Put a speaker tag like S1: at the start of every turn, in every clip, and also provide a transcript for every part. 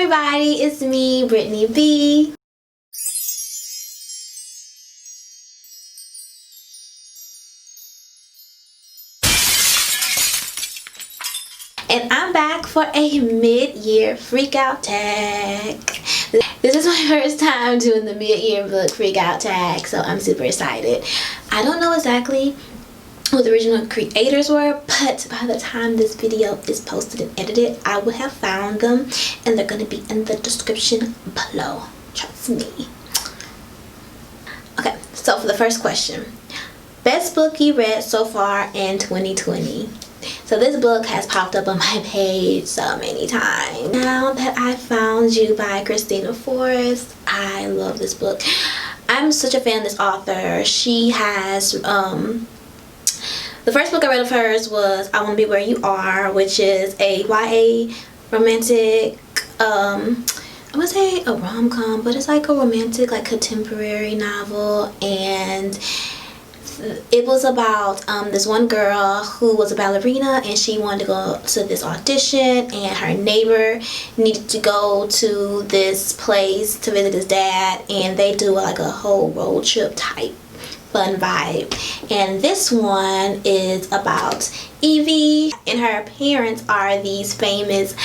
S1: everybody, it's me, Brittany B. And I'm back for a mid-year freakout tag. This is my first time doing the mid-year book freakout tag, so I'm super excited. I don't know exactly who the original creators were, but by the time this video is posted and edited, I will have found them, and they're going to be in the description below. Trust me. Okay, so for the first question, best book you read so far in 2020? So this book has popped up on my page so many times. Now That I Found You by Christina Forrest. I love this book. I'm such a fan of this author. She has the first book I read of hers was I Want to Be Where You Are, which is a YA romantic, I would say a rom-com, but it's like a romantic, like contemporary novel, and it was about this one girl who was a ballerina, and she wanted to go to this audition, and her neighbor needed to go to this place to visit his dad, and they do like a whole road trip type fun vibe. And this one is about Evie, and her parents are these famous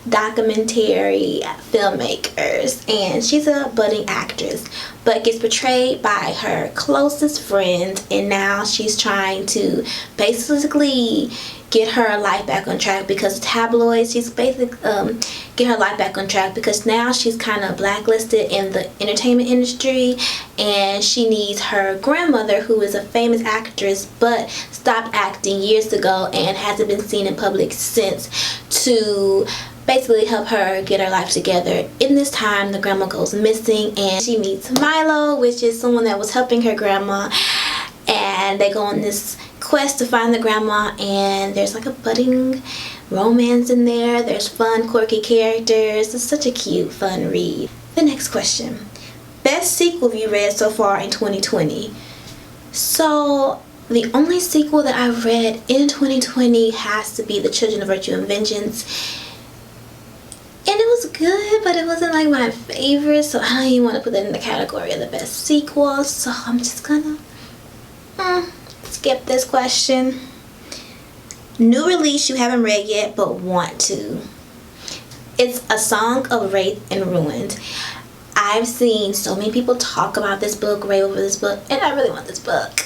S1: documentary filmmakers, and she's a budding actress but gets betrayed by her closest friend, and now she's trying to basically get her life back on track because tabloids. She's basically get her life back on track because now she's kind of blacklisted in the entertainment industry, and she needs her grandmother, who is a famous actress but stopped acting years ago and hasn't been seen in public since, to basically help her get her life together. In this time, the grandma goes missing, and she meets Milo, which is someone that was helping her grandma, and they go on this quest to find the grandma, and there's like a budding romance in there. There's fun, quirky characters. It's such a cute, fun read. The next question, best sequel you read so far in 2020? So the only sequel that I read in 2020 has to be The Children of Virtue and Vengeance. And it was good, but it wasn't like my favorite, so I don't even want to put that in the category of the best sequel. So I'm just gonna skip this question. New release you haven't read yet but want to. It's A Song of Wraith and Ruined. I've seen so many people talk about this book, rave over this book, and I really want this book.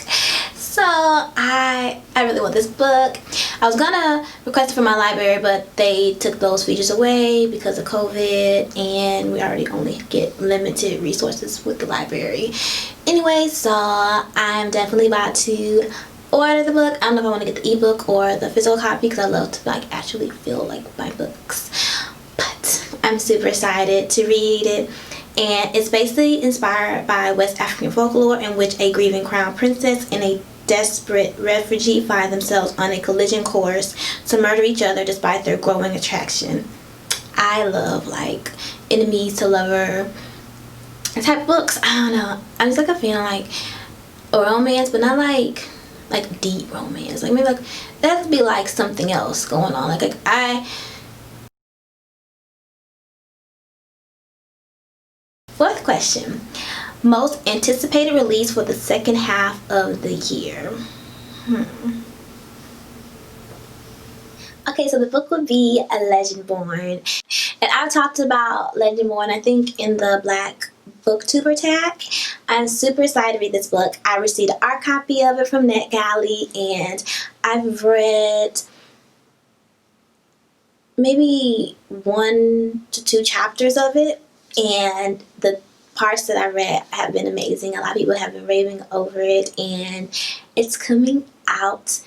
S1: So I really want this book. I was gonna request it from my library, but they took those features away because of COVID, and we already only get limited resources with the library. Anyway, so I'm definitely about to order the book. I don't know if I want to get the ebook or the physical copy because I love to like actually feel like my books. But I'm super excited to read it. And it's basically inspired by West African folklore, in which a grieving crown princess and a desperate refugee find themselves on a collision course to murder each other despite their growing attraction. I love like enemies to lover type books. I don't know. I'm just like a fan of like a romance, but not like deep romance. Like maybe like that could be like something else going on. Like Fourth question, most anticipated release for the second half of the year. Okay, so the book would be A Legend Born. And I've talked about Legend Born, I think, in the Black Booktuber tag. I'm super excited to read this book. I received an art copy of it from NetGalley, and I've read maybe 1 to 2 chapters of it, and the parts that I read have been amazing. A lot of people have been raving over it, and it's coming out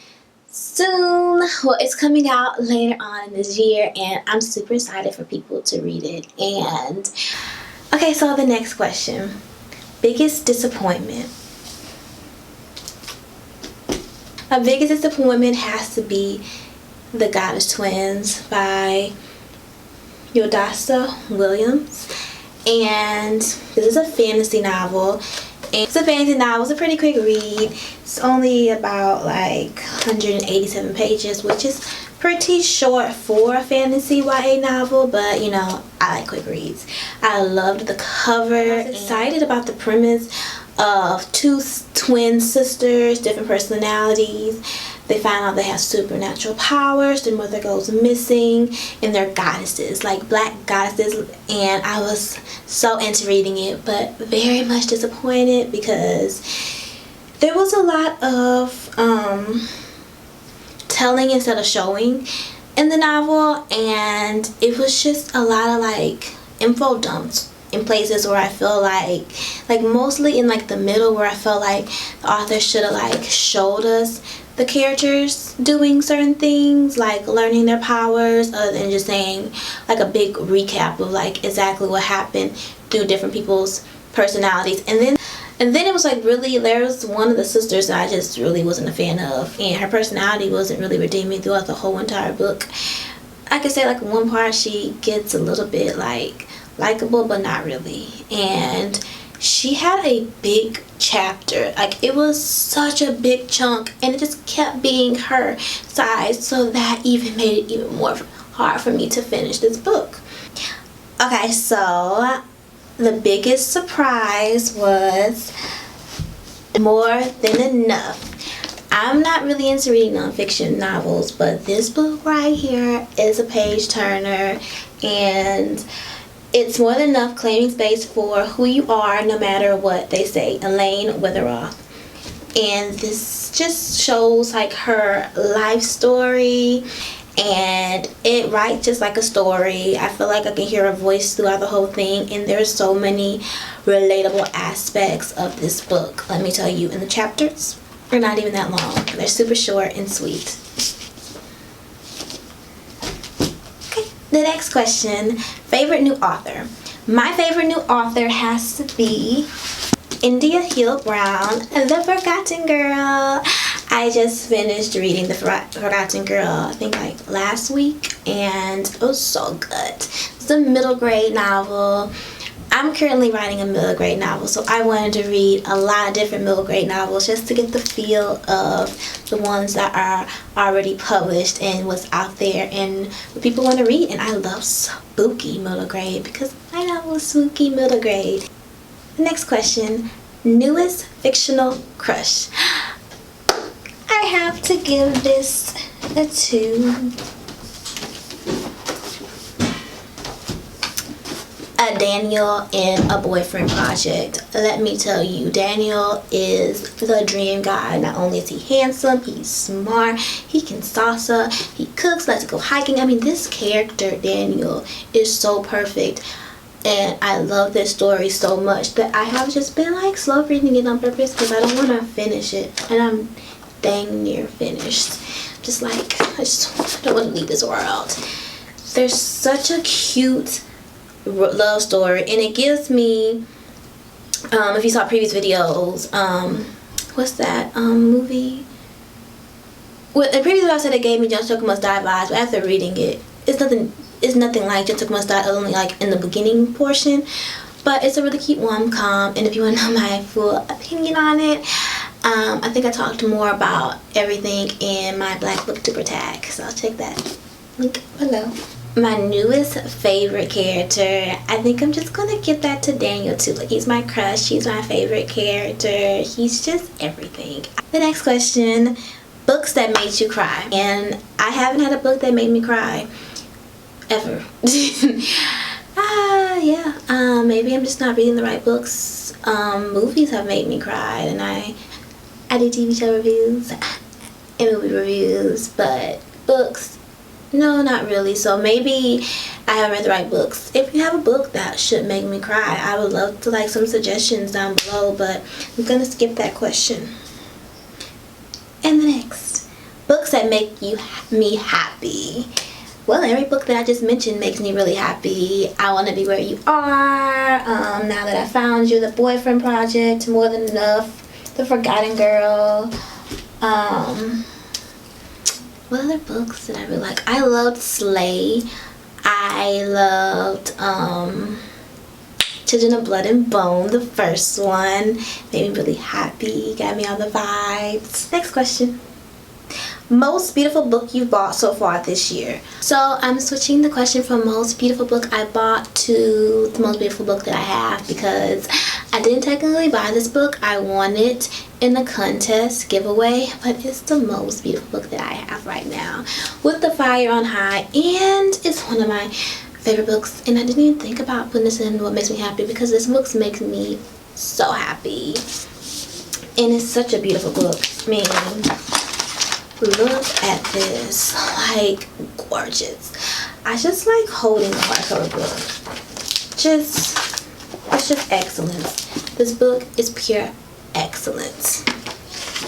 S1: soon. Well, it's coming out later on in this year, and I'm super excited for people to read it. And okay, so the next question, biggest disappointment. My biggest disappointment has to be The Goddess Twins by Yodasta Williams. And this is a fantasy novel. And it's a fantasy novel. It's a pretty quick read. It's only about like 187 pages, which is pretty short for a fantasy YA novel, but you know, I like quick reads. I loved the cover. I was excited about the premise of two twin sisters, different personalities. They find out they have supernatural powers. Their mother goes missing, and they're goddesses, like black goddesses. And I was so into reading it, but very much disappointed because there was a lot of telling instead of showing in the novel, and it was just a lot of like info dumps in places where I feel like mostly in like the middle, where I felt like the author should have like showed us the characters doing certain things, like learning their powers, other than just saying like a big recap of like exactly what happened through different people's personalities. And then it was like, really, there was one of the sisters that I just really wasn't a fan of, and her personality wasn't really redeeming throughout the whole entire book. I could say like one part she gets a little bit like likable, but not really. And she had a big chapter, like it was such a big chunk, and it just kept being her size, so that even made it even more hard for me to finish this book. Okay, so the biggest surprise was More Than Enough. I'm not really into reading nonfiction novels, but this book right here is a page turner, and it's more than enough, claiming space for who you are no matter what they say. Elaine Witheroth. And this just shows like her life story, and it writes just like a story. I feel like I can hear her voice throughout the whole thing, and there's so many relatable aspects of this book. Let me tell you, and the chapters are not even that long. They're super short and sweet. Okay, the next question, favorite new author. My favorite new author has to be India Hill Brown, The Forgotten Girl. I just finished reading The Forgotten Girl, I think like last week, and it was so good. It's a middle grade novel. I'm currently writing a middle grade novel, so I wanted to read a lot of different middle grade novels just to get the feel of the ones that are already published and what's out there and what people want to read. And I love spooky middle grade because my novel is spooky middle grade. The next question, newest fictional crush. I have to give this a 2. Daniel in A Boyfriend Project. Let me tell you, Daniel is the dream guy. Not only is he handsome, he's smart, he can salsa, he cooks, likes to go hiking. I mean, this character, Daniel, is so perfect. And I love this story so much that I have just been like slow reading it on purpose because I don't want to finish it. And I'm dang near finished. Just like, I don't want to leave this world. There's such a cute love story, and it gives me, if you saw previous videos, what's that movie? Well, the previous video I said it gave me Just Took Must Die vibes, but after reading it, it's nothing like Just Took Must Die, only like in the beginning portion. But it's a really cute rom-com, and if you want to know my full opinion on it, I think I talked more about everything in my Black Booktuber tag, so I'll check that link below. My newest favorite character, I think I'm just gonna give that to Daniel too. Like, he's my crush, he's my favorite character, he's just everything. The next question, books that made you cry. And I haven't had a book that made me cry ever. Yeah, maybe I'm just not reading the right books. Movies have made me cry, and I do TV show reviews and movie reviews, but books, no, not really. So maybe I haven't read the right books. If you have a book that should make me cry, I would love to like some suggestions down below, but I'm gonna skip that question. And the next, books that make me happy. Well, every book that I just mentioned makes me really happy. I Want to Be Where You Are, Now That I Found You, The Boyfriend Project, More Than Enough, The Forgotten Girl. What other books did I really like? I loved Slay. I loved Children of Blood and Bone, the first one. Made me really happy, got me all the vibes. Next question. most beautiful book you've bought so far this year. So I'm switching the question from most beautiful book I bought to the most beautiful book that I have, because I didn't technically buy this book. I won it in the contest giveaway, but it's the most beautiful book that I have right now, With the Fire on High, and it's one of my favorite books. And I didn't even think about putting this in what makes me happy, because this book makes me so happy, and it's such a beautiful book. I mean, look at this, like, gorgeous. I just like holding the hardcover book. It's just excellence. This book is pure excellence.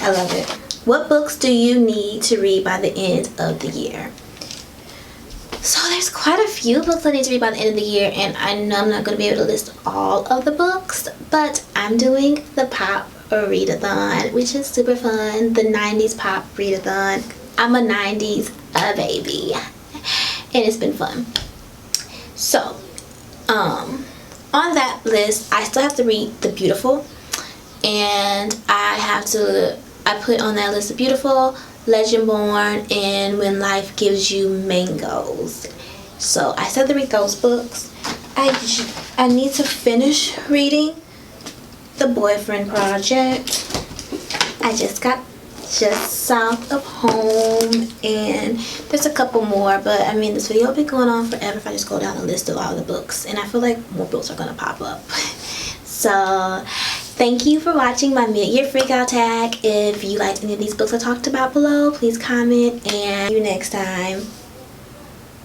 S1: I love it. What books do you need to read by the end of the year? So there's quite a few books I need to read by the end of the year, and I know I'm not going to be able to list all of the books, but I'm doing the pop readathon, which is super fun. The 90s pop readathon. I'm a 90s baby, and it's been fun. So on that list, I still have to read The Beautiful, and I put on that list The Beautiful, Legendborn, and When Life Gives You Mangoes. So I still have to read those books. I need to finish reading The Boyfriend Project. I just got Just South of Home, and there's a couple more, but I mean, this video will be going on forever if I just go down the list of all the books, and I feel like more books are gonna pop up. So thank you for watching my mid-year freakout tag. If you liked any of these books I talked about below, please comment, and see you next time.